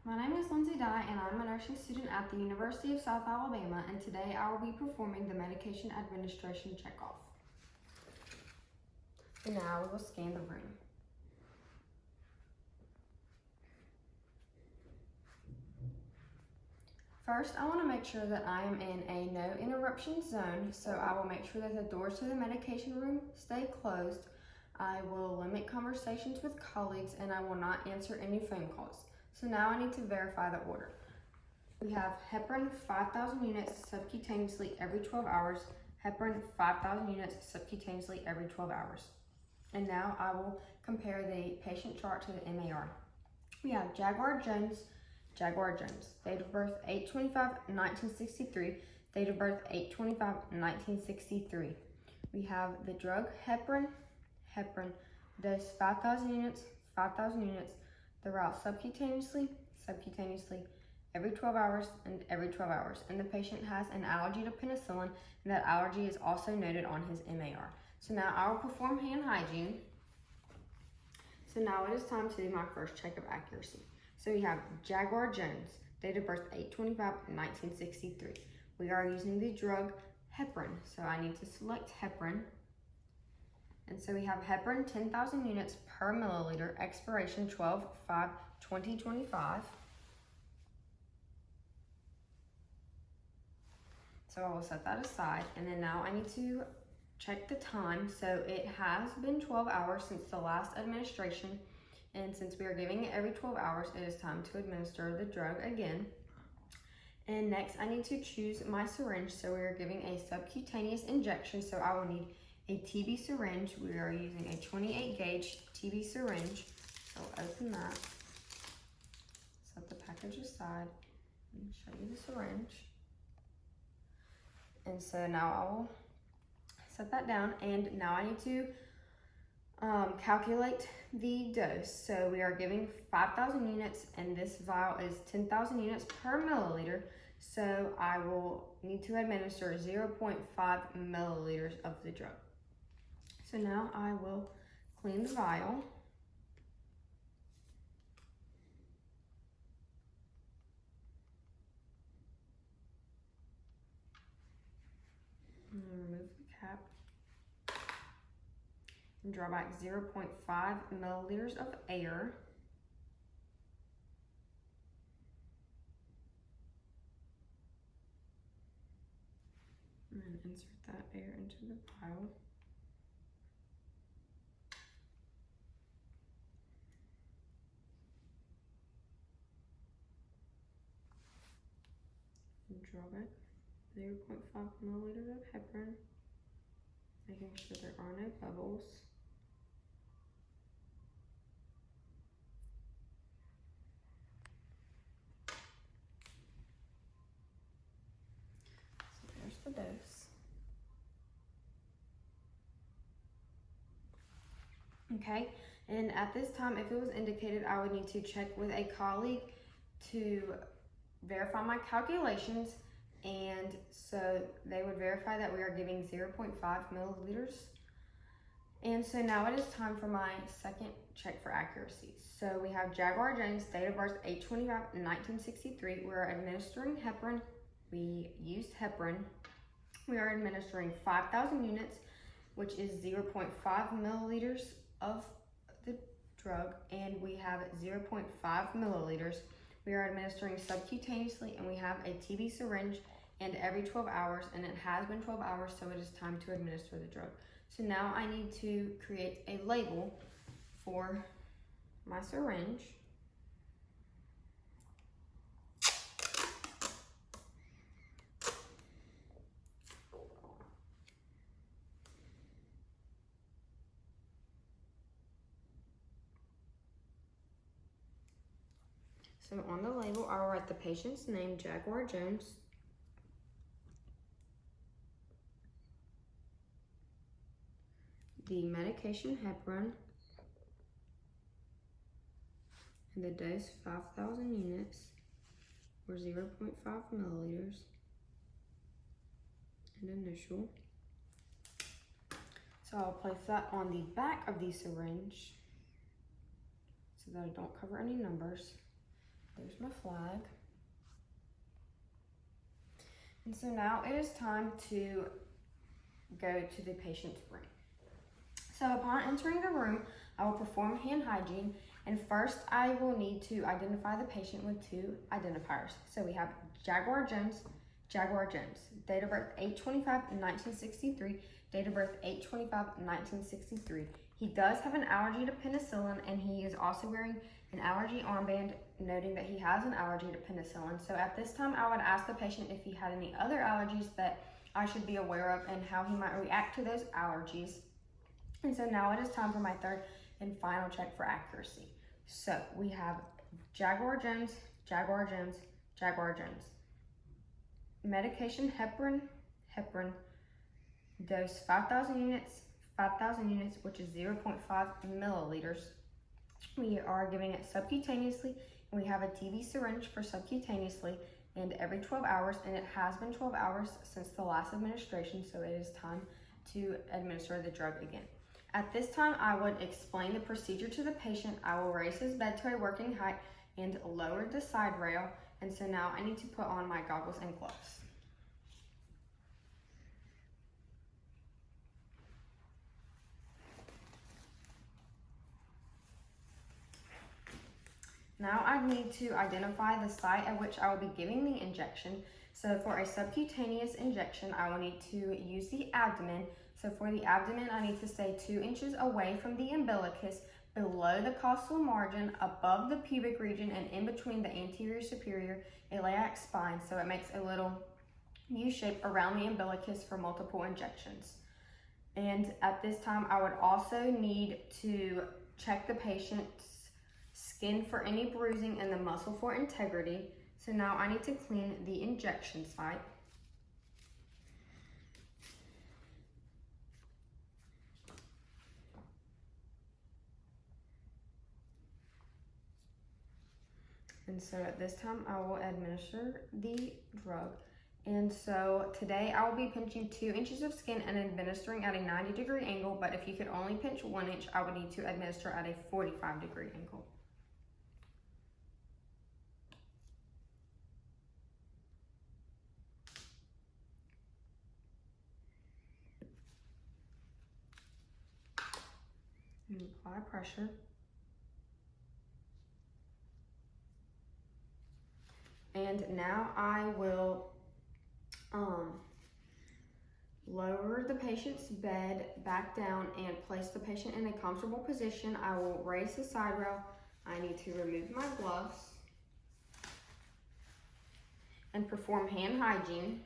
My name is Lindsay Dye and I'm a nursing student at the University of South Alabama, and today I will be performing the medication administration checkoff. Now we will scan the room. First, I want to make sure that I am in a no interruption zone, so I will make sure that the doors to the medication room stay closed. I will limit conversations with colleagues and I will not answer any phone calls. So now I need to verify the order. We have heparin 5,000 units subcutaneously every 12 hours, heparin 5,000 units subcutaneously every 12 hours. And now I will compare the patient chart to the MAR. We have Jaguar Jones, date of birth 8/25/1963, date of birth 8/25/1963. We have the drug heparin, dose 5,000 units, the route subcutaneously, every 12 hours and every 12 hours. And the patient has an allergy to penicillin, and that allergy is also noted on his MAR. So now I will perform hand hygiene. So now it is time to do my first check of accuracy. So we have Jaguar Jones, date of birth 8/25/1963. We are using the drug heparin, so I need to select heparin. And so we have heparin 10,000 units per milliliter, expiration 12/5/2025. So I will set that aside, and then now I need to check the time. So it has been 12 hours since the last administration, and since we are giving it every 12 hours, it is time to administer the drug again. And next I need to choose my syringe. So we are giving a subcutaneous injection, so I will need a TB syringe. We are using a 28 gauge TB syringe. So I'll open that, set the package aside, and show you the syringe. And so now I will set that down, and now I need to calculate the dose. So we are giving 5,000 units, and this vial is 10,000 units per milliliter. So I will need to administer 0.5 milliliters of the drug. So now I will clean the vial. And remove the cap. And draw back 0.5 milliliters of air. And then insert that air into the vial. And draw back 0.5 milliliters of heparin, making sure there are no bubbles. So there's the dose. Okay, and at this time, if it was indicated, I would need to check with a colleague to verify my calculations, and so they would verify that we are giving 0.5 milliliters. And so now it is time for my second check for accuracy. So we have Jaguar Jones, date of birth 8/25/1963. We are administering heparin. We used heparin. We are administering 5,000 units, which is 0.5 milliliters of the drug, and we have 0.5 milliliters. We are administering subcutaneously, and we have a TB syringe, and every 12 hours, and it has been 12 hours, so it is time to administer the drug. So now I need to create a label for my syringe. So on the label, I will write the patient's name, Jaguar Jones, the medication heparin, and the dose 5,000 units, or 0.5 milliliters, and initial. So I'll place that on the back of the syringe so that I don't cover any numbers. There's my flag. And so now it is time to go to the patient's room. So upon entering the room, I will perform hand hygiene, and first I will need to identify the patient with two identifiers. So we have Jaguar Jones, date of birth 8/25/1963, date of birth 8/25/1963. He does have an allergy to penicillin, and he is also wearing an allergy armband noting that he has an allergy to penicillin. So at this time, I would ask the patient if he had any other allergies that I should be aware of and how he might react to those allergies. And so now it is time for my third and final check for accuracy. So we have Jaguar Jones. Medication heparin, dose 5,000 units, which is 0.5 milliliters. We are giving it subcutaneously, and we have a TV syringe for subcutaneously and every 12 hours, and it has been 12 hours since the last administration, so it is time to administer the drug again. At this time, I would explain the procedure to the patient. I will raise his bed to a working height and lower the side rail, and so now I need to put on my goggles and gloves. Now I need to identify the site at which I will be giving the injection. So for a subcutaneous injection, I will need to use the abdomen. So for the abdomen, I need to stay 2 inches away from the umbilicus, below the costal margin, above the pubic region, and in between the anterior superior iliac spine. So it makes a little U shape around the umbilicus for multiple injections. And at this time, I would also need to check the patient's skin for any bruising and the muscle for integrity. So now I need to clean the injection site. And so at this time, I will administer the drug. And so today I will be pinching 2 inches of skin and administering at a 90-degree angle, but if you could only pinch 1 inch, I would need to administer at a 45-degree angle. And apply pressure. And now I will lower the patient's bed back down and place the patient in a comfortable position. I will raise the side rail. I need to remove my gloves and perform hand hygiene.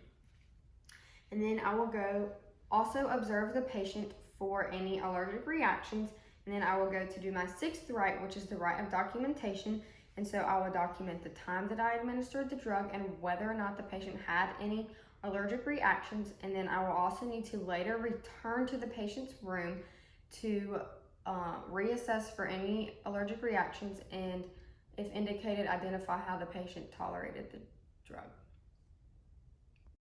And then I will go also observe the patient for any allergic reactions. And then I will go to do my 6th right, which is the right of documentation. And so I will document the time that I administered the drug and whether or not the patient had any allergic reactions. And then I will also need to later return to the patient's room to reassess for any allergic reactions, and if indicated, identify how the patient tolerated the drug.